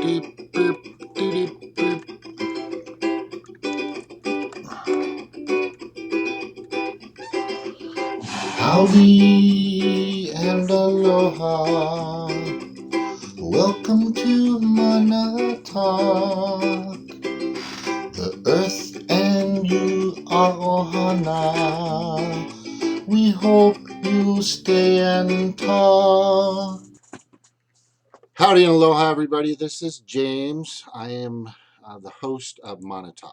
Howdy and aloha. Welcome to Mana-logue. The earth and you are ohana. We hope you stay and talk. Howdy and aloha, everybody. This is James. I am the host of Mana-logue.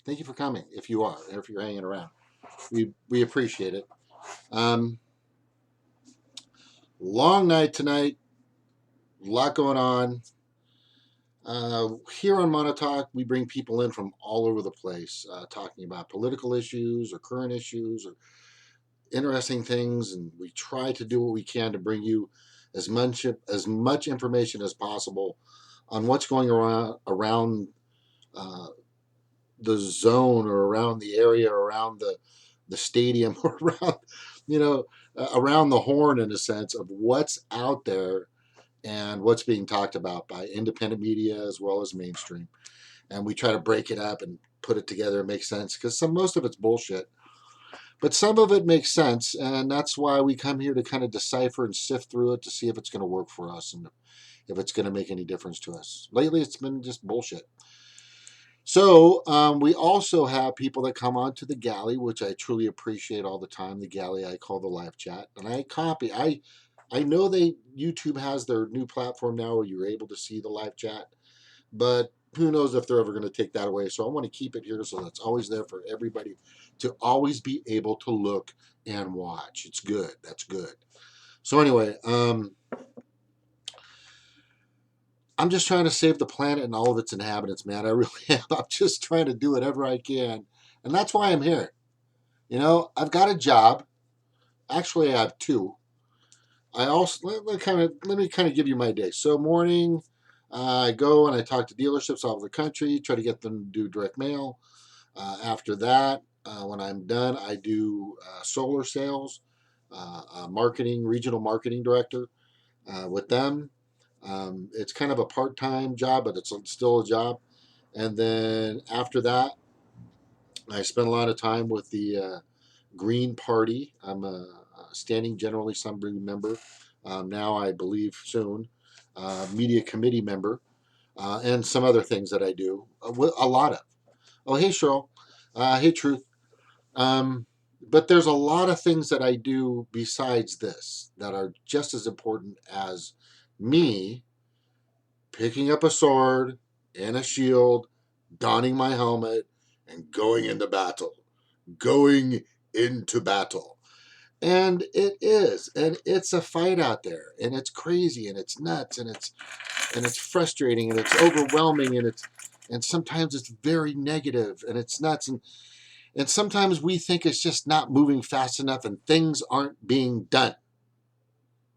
Thank you for coming, if you are, or if you're hanging around. We appreciate it. Long night tonight. A lot going on. Here on Mana-logue, we bring people in from all over the place, talking about political issues or current issues or interesting things, and we try to do what we can to bring you as much information as possible on what's going around the zone or around the area, or around the stadium, or around the horn, in a sense of what's out there and what's being talked about by independent media as well as mainstream. And we try to break it up and put it together and make sense, because most of it's bullshit, but some of it makes sense, and that's why we come here to kind of decipher and sift through it to see if it's going to work for us and if it's going to make any difference to us. Lately, it's been just bullshit. So we also have people that come onto the galley, which I truly appreciate all the time. The galley I call the live chat, and I know YouTube has their new platform now where you're able to see the live chat, but who knows if they're ever going to take that away. So I want to keep it here so that's always there for everybody to always be able to look and watch. It's good. That's good. So anyway, I'm just trying to save the planet and all of its inhabitants, man. I really am. I'm just trying to do whatever I can. And that's why I'm here. I've got a job. Actually, I have two. I also, let me kind of give you my day. So morning, I go and I talk to dealerships all over the country, try to get them to do direct mail. After that, when I'm done, I do solar sales, marketing, regional marketing director with them. It's kind of a part-time job, but it's still a job. And then after that, I spend a lot of time with the Green Party. I'm a standing General Assembly member. Now, I believe soon, media committee member, and some other things that I do. A lot of. Oh, hey, Cheryl. Hey, Truth. But there's a lot of things that I do besides this that are just as important as me picking up a sword and a shield, donning my helmet, and going into battle. Going into battle. And it is, and it's a fight out there, and it's crazy, and it's nuts, and it's frustrating, and it's overwhelming, and sometimes it's very negative, and it's nuts, and sometimes we think it's just not moving fast enough, and things aren't being done.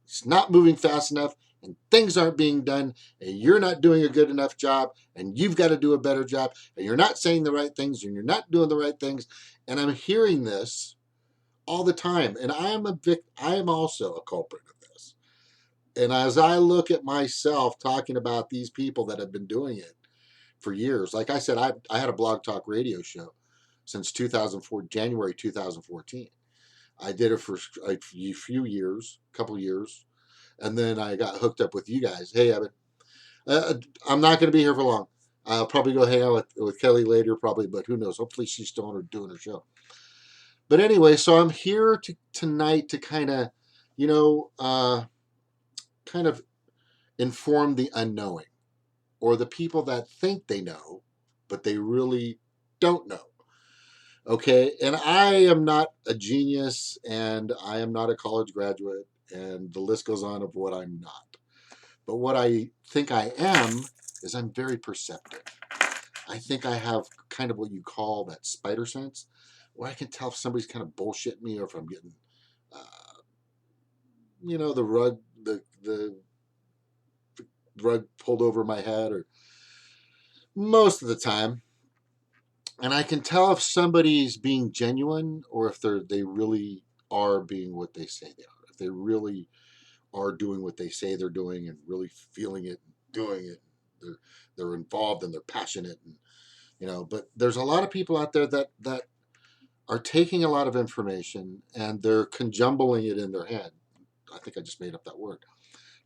It's not moving fast enough, and things aren't being done, and you're not doing a good enough job, and you've got to do a better job, and you're not saying the right things, and you're not doing the right things. And I'm hearing this all the time, and I am also a culprit of this. And as I look at myself talking about these people that have been doing it for years, like I said, I had a blog talk radio show since 2004, January 2014. I did it for a few years, couple years, and then I got hooked up with you guys. Hey, Evan, I'm not going to be here for long. I'll probably go hang out with Kelly later, probably, but who knows? Hopefully, she's still on her doing her show. But anyway, so I'm here tonight to kind of, kind of inform the unknowing, or the people that think they know, but they really don't know. Okay, and I am not a genius, and I am not a college graduate, and the list goes on of what I'm not. But what I think I am is I'm very perceptive. I think I have kind of what you call that spider sense, where I can tell if somebody's kind of bullshitting me, or if I'm getting, the rug pulled over my head, or most of the time. And I can tell if somebody's being genuine, or if they really are being what they say they are. If they really are doing what they say they're doing and really feeling it, doing it. They're involved and they're passionate, and But there's a lot of people out there that are taking a lot of information and they're conjumbling it in their head. I think I just made up that word.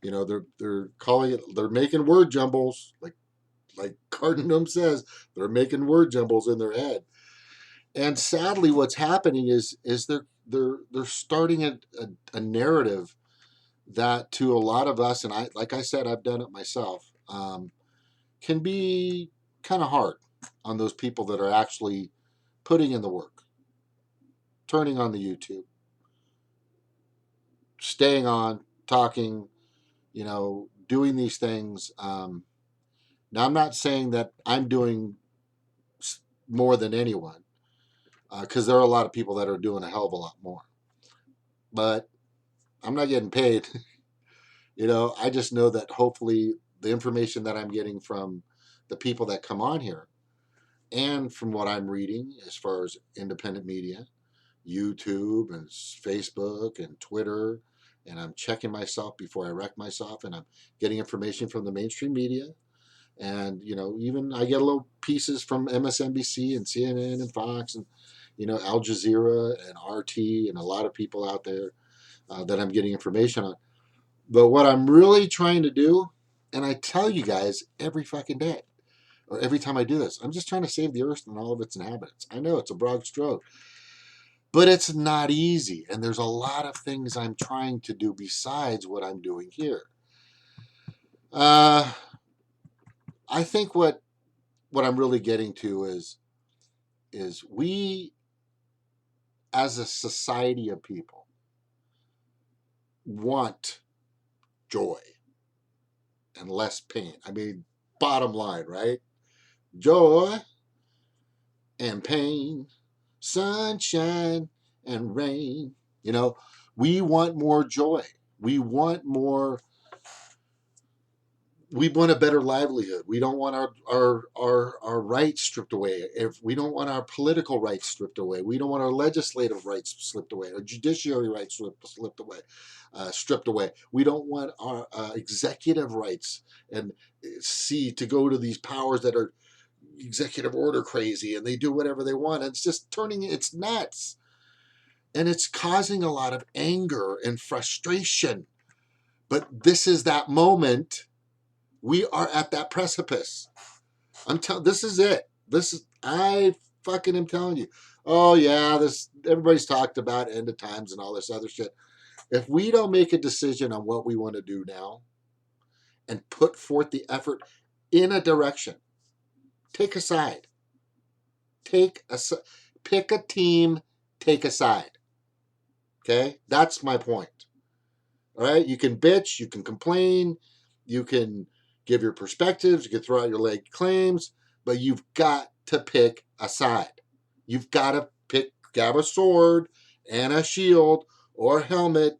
They're calling it. They're making word jumbles, like Cardinum says. They're making word jumbles in their head. And sadly, what's happening is they're starting a narrative that to a lot of us, and like I said, I've done it myself, can be kind of hard on those people that are actually putting in the work, turning on the YouTube, staying on, talking, doing these things. Now, I'm not saying that I'm doing more than anyone, because there are a lot of people that are doing a hell of a lot more. But I'm not getting paid. I just know that hopefully the information that I'm getting from the people that come on here and from what I'm reading as far as independent media, YouTube and Facebook and Twitter, and I'm checking myself before I wreck myself, and I'm getting information from the mainstream media. And, even I get a little pieces from MSNBC and CNN and Fox and, Al Jazeera and RT and a lot of people out there that I'm getting information on. But what I'm really trying to do, and I tell you guys every fucking day, or every time I do this, I'm just trying to save the earth and all of its inhabitants. I know it's a broad stroke, but it's not easy. And there's a lot of things I'm trying to do besides what I'm doing here. I think what I'm really getting to is we as a society of people want joy and less pain. I mean, bottom line, right? Joy and pain, sunshine and rain. We want more joy. We want more. We want a better livelihood. We don't want our rights stripped away. If we don't want our political rights stripped away, we don't want our legislative rights slipped away, our judiciary rights slipped away, stripped away. We don't want our executive rights and to go to these powers that are executive order crazy and they do whatever they want. It's just it's nuts. And it's causing a lot of anger and frustration. But this is that moment. We are at that precipice. This is it. I fucking am telling you. Oh yeah, everybody's talked about end of times and all this other shit. If we don't make a decision on what we want to do now and put forth the effort in a direction, take a side. Pick a team, take a side. Okay? That's my point. All right? You can bitch, you can complain, you can give your perspectives, you can throw out your leg claims, but you've got to pick a side. You've got to grab a sword and a shield or a helmet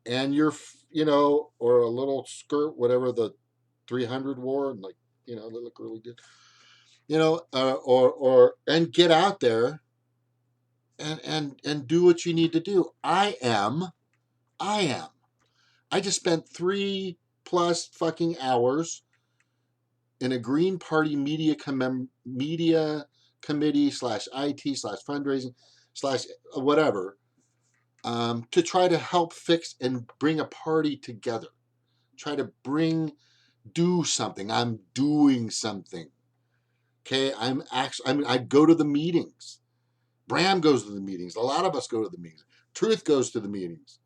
and or a little skirt, whatever the 300 wore, and they look really good. And get out there and do what you need to do. I just spent 3+ fucking hours in a Green Party media committee /IT/fundraising /whatever, to try to help fix and bring a party together. Try to do something. I'm doing something. Okay, I go to the meetings. Bram goes to the meetings. A lot of us go to the meetings. Truth goes to the meetings,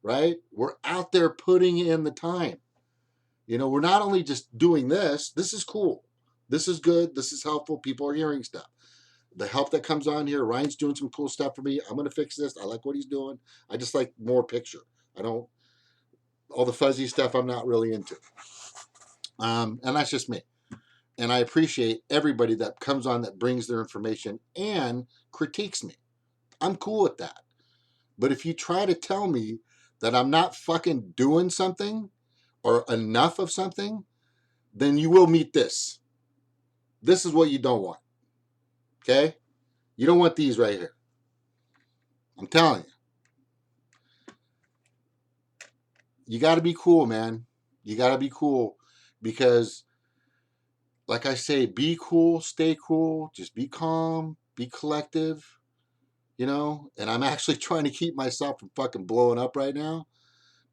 right? We're out there putting in the time. We're not only just doing this. This is cool. This is good. This is helpful. People are hearing stuff. The help that comes on here, Ryan's doing some cool stuff for me. I'm going to fix this. I like what he's doing. I just like more picture. All the fuzzy stuff I'm not really into. And that's just me. And I appreciate everybody that comes on that brings their information and critiques me. I'm cool with that. But if you try to tell me that I'm not fucking doing something or enough of something, then you will meet this. This is what you don't want. Okay? You don't want these right here. I'm telling you. You got to be cool, man. You got to be cool. Because, like I say, be cool, stay cool, just be calm, be collective, and I'm actually trying to keep myself from fucking blowing up right now.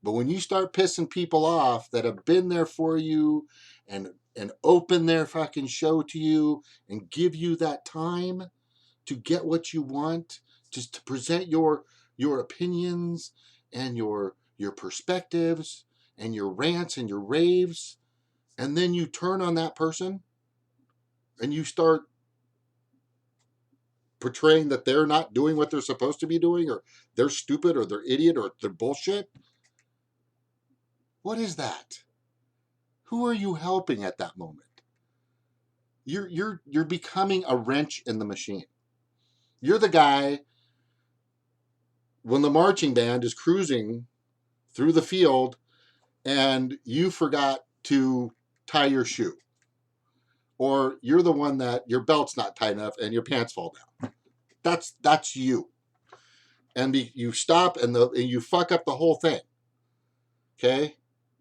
But when you start pissing people off that have been there for you and open their fucking show to you and give you that time to get what you want, just to present your opinions and your perspectives and your rants and your raves, and then you turn on that person and you start portraying that they're not doing what they're supposed to be doing, or they're stupid, or they're idiot, or they're bullshit. What is that? Who are you helping at that moment? You're becoming a wrench in the machine. You're the guy when the marching band is cruising through the field and you forgot to tie your shoe. Or you're the one that your belt's not tight enough and your pants fall down. That's you. And you stop and you fuck up the whole thing. Okay?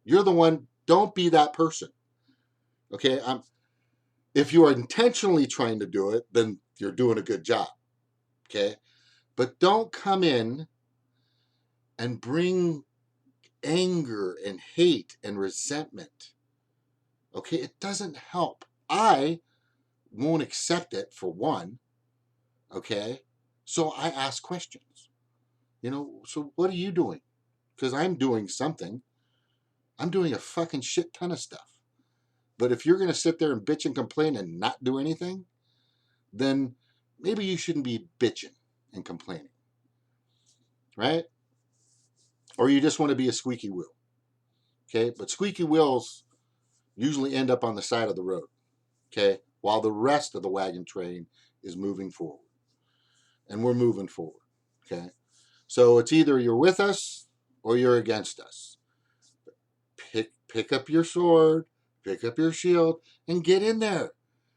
You're the one. Don't be that person. Okay? If you are intentionally trying to do it, then you're doing a good job. Okay? But don't come in and bring anger and hate and resentment. Okay? It doesn't help. I won't accept it, for one. Okay? So I ask questions. So what are you doing? Because I'm doing something. I'm doing a fucking shit ton of stuff. But if you're going to sit there and bitch and complain and not do anything, then maybe you shouldn't be bitching and complaining. Right? Or you just want to be a squeaky wheel. Okay? But squeaky wheels usually end up on the side of the road. Okay? While the rest of the wagon train is moving forward. And we're moving forward. Okay? So it's either you're with us or you're against us. Pick up your sword, pick up your shield, and get in there.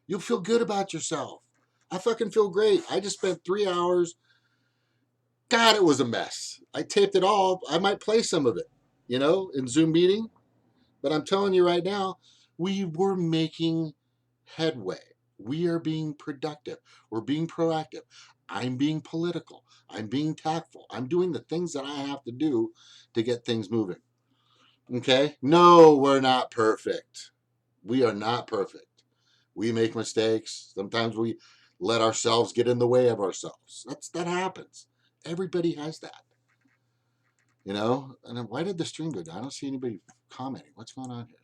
You'll feel good about yourself. I fucking feel great. I just spent 3 hours. God, it was a mess. I taped it all. I might play some of it, in Zoom meeting. But I'm telling you right now, we were making headway. We are being productive. We're being proactive. I'm being political. I'm being tactful. I'm doing the things that I have to do to get things moving. Okay? No, we're not perfect. We are not perfect. We make mistakes. Sometimes we let ourselves get in the way of ourselves. That happens. Everybody has that. And then why did the stream go down? I don't see anybody commenting. What's going on here?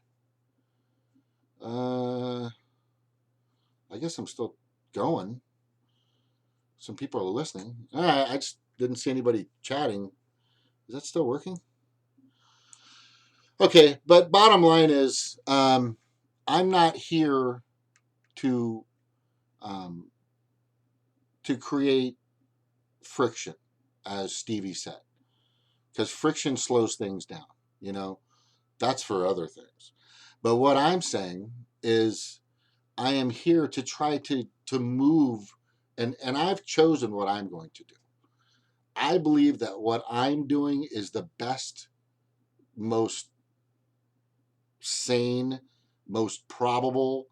I guess I'm still going. Some people are listening. All right, I just didn't see anybody chatting. Is that still working? Okay, but bottom line is, I'm not here to create friction, as Stevie said, because friction slows things down. That's for other things. But what I'm saying is, I am here to try to move, and I've chosen what I'm going to do. I believe that what I'm doing is the best, most sane, most probable,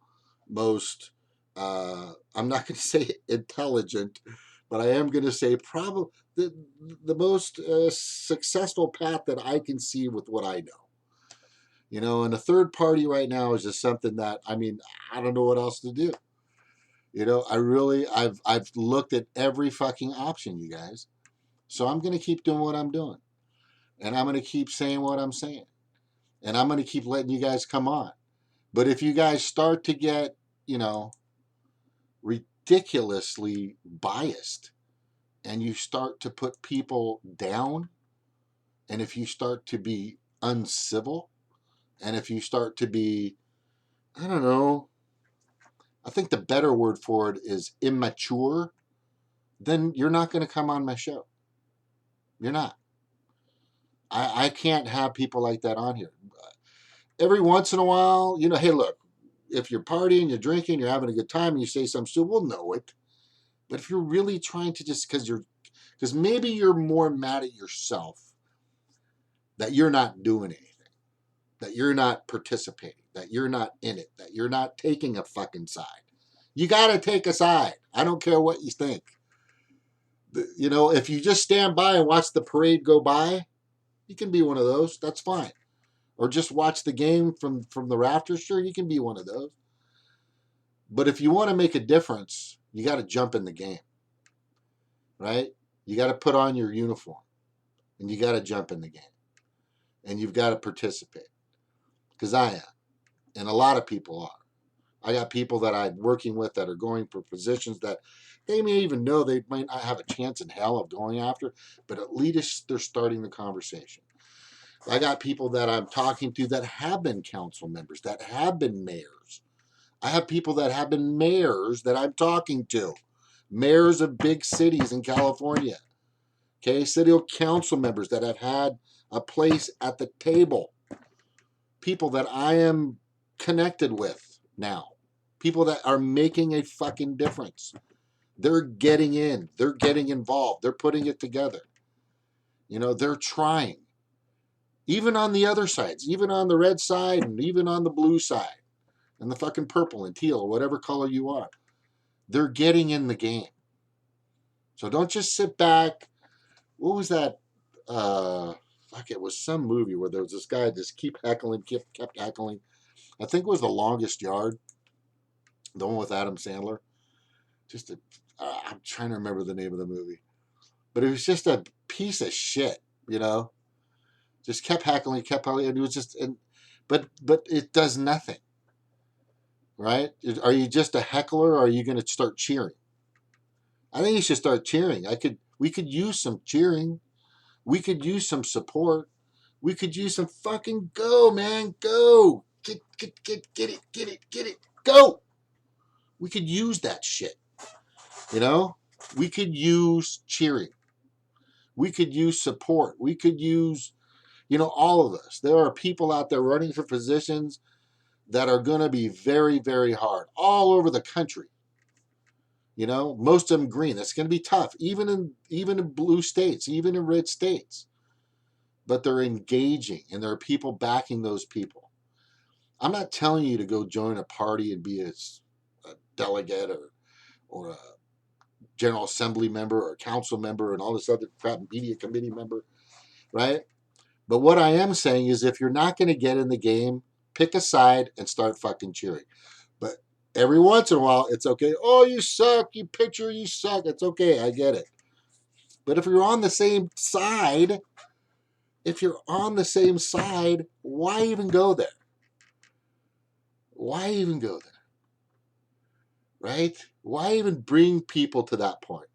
most, I'm not going to say intelligent, but I am going to say probably the most successful path that I can see with what I know. And a third party right now is just something that, I don't know what else to do. I've looked at every fucking option, you guys. So I'm going to keep doing what I'm doing. And I'm going to keep saying what I'm saying. And I'm going to keep letting you guys come on. But if you guys start to get, ridiculously biased, and you start to put people down, and if you start to be uncivil, and if you start to be, I don't know, I think the better word for it is immature, then you're not going to come on my show. You're not. I can't have people like that on here. Every once in a while, hey, look, if you're partying, you're drinking, you're having a good time, and you say something stupid, we'll know it. But if you're really trying to just, because maybe you're more mad at yourself that you're not doing anything, that you're not participating. that you're not in it, that you're not taking a fucking side. You got to take a side. I don't care what you think. You know, if you just stand by and watch the parade go by, you can be one of those. That's fine. Or just watch the game from the rafters. Sure, you can be one of those. But if you want to make a difference, you got to jump in the game, right? You got to put on your uniform and you got to jump in the game and you've got to participate, because I am. And a lot of people are. I got people that I'm working with that are going for positions that they may even know they might not have a chance in hell of going after, but at least they're starting the conversation. I got people that I'm talking to that have been council members, that have been mayors. I have people that have been mayors that I'm talking to, mayors of big cities in California, okay, city council members that have had a place at the table, people that I am connected with now, people that are making a fucking difference. They're getting in, they're getting involved, they're putting it together. You know, they're trying. Even on the other sides, even on the red side and even on the blue side and the fucking purple and teal or whatever color you are, they're getting in the game. So don't just sit back. What was that? Fuck, it was some movie where there was this guy just kept heckling. I think it was The Longest Yard, the one with Adam Sandler. I'm trying to remember the name of the movie, but it was just a piece of shit, you know. Just kept heckling, and it was but it does nothing, right? Are you just a heckler, or are you going to start cheering? I think you should start cheering. We could use some cheering. We could use some support. We could use some fucking go, man, go. Get it, go. We could use that shit, you know? We could use cheering. We could use support. We could use, you know, all of us. There are people out there running for positions that are going to be very, very hard all over the country. You know, most of them green. That's going to be tough, even in blue states, even in red states. But they're engaging, and there are people backing those people. I'm not telling you to go join a party and be a delegate or a general assembly member or a council member and all this other crap, media committee member, right? But what I am saying is, if you're not going to get in the game, pick a side and start fucking cheering. But every once in a while, it's okay. Oh, you suck. You pitcher, you suck. It's okay. I get it. But if you're on the same side, why even go there? Why even go there? Right? Why even bring people to that point?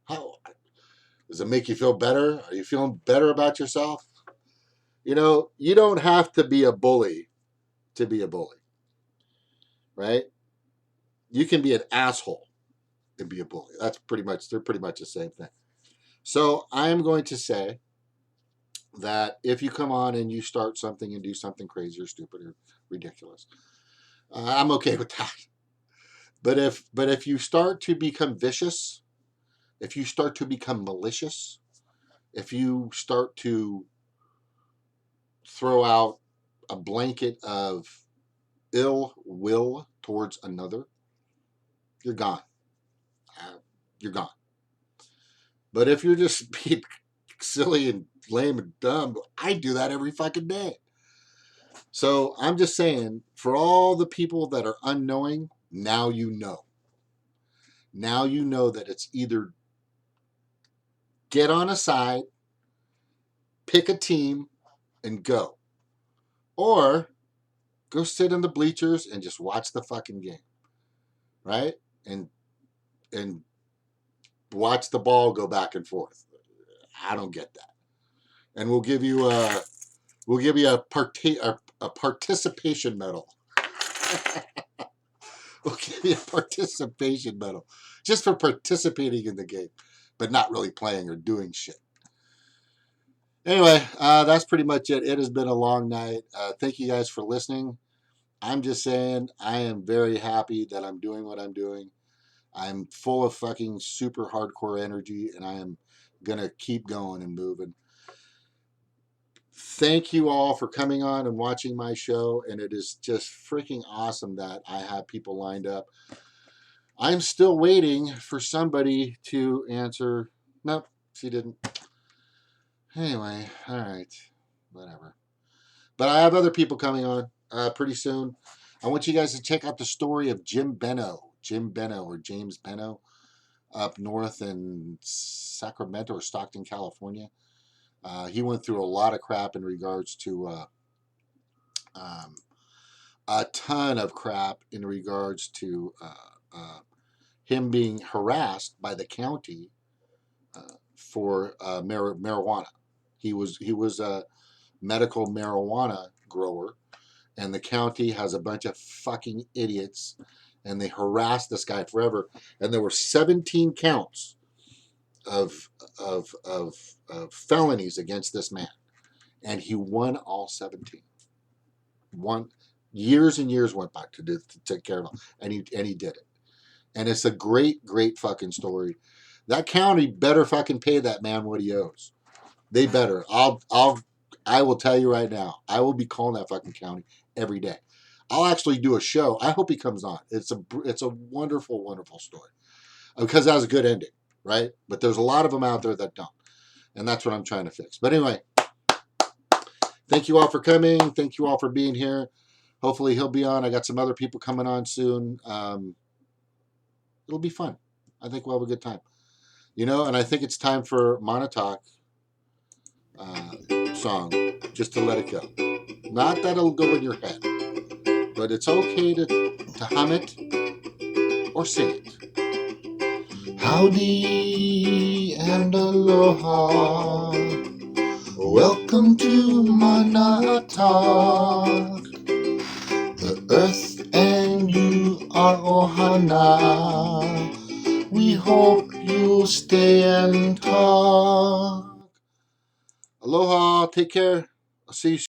How does it make you feel better? Are you feeling better about yourself? You know, you don't have to be a bully to be a bully, right? You can be an asshole and be a bully. They're pretty much the same thing. So I'm going to say that if you come on and you start something and do something crazy or stupid or ridiculous, I'm okay with that. But if you start to become vicious, if you start to become malicious, if you start to throw out a blanket of ill will towards another, you're gone. You're gone. But if you're just being silly and lame and dumb, I do that every fucking day. So I'm just saying, for all the people that are unknowing, now you know. Now you know that it's either get on a side, pick a team, and go. Or go sit in the bleachers and just watch the fucking game. Right? And watch the ball go back and forth. I don't get that. And we'll give you a participation medal. We'll give you a participation medal just for participating in the game, but not really playing or doing shit. Anyway, that's pretty much it. It has been a long night. Thank you guys for listening. I'm just saying, I am very happy that I'm doing what I'm doing. I'm full of fucking super hardcore energy, and I am going to keep going and moving. thank you all for coming on and watching my show. And it is just freaking awesome that I have people lined up. I'm still waiting for somebody to answer. Nope, she didn't. Anyway, all right, whatever. But I have other people coming on pretty soon. I want you guys to check out the story of Jim Benno or James Benno up north in Sacramento or Stockton, California. He went through a lot of crap in regards to a ton of crap in regards to him being harassed by the county for marijuana. He was a medical marijuana grower, and the county has a bunch of fucking idiots, and they harassed this guy forever. And there were 17 counts of felonies against this man, and he won all 17. Years and years went by to take care of him, and he did it. And it's a great fucking story. That county better fucking pay that man what he owes. They better. I will tell you right now, I will be calling that fucking county every day. I'll actually do a show. I hope he comes on. It's a wonderful story, because that was a good ending, right? But there's a lot of them out there that don't, and that's what I'm trying to fix. But anyway, thank you all for coming. Thank you all for being here. Hopefully he'll be on. I got some other people coming on soon. It'll be fun. I think we'll have a good time. And I think it's time for Mana-logue song, Just to Let It Go. Not that it'll go in your head, but it's okay to hum it or sing it. Howdy and aloha. Welcome to Mana-logue. The earth and you are ohana. We hope you'll stay and talk. Aloha. Take care. I'll see you soon.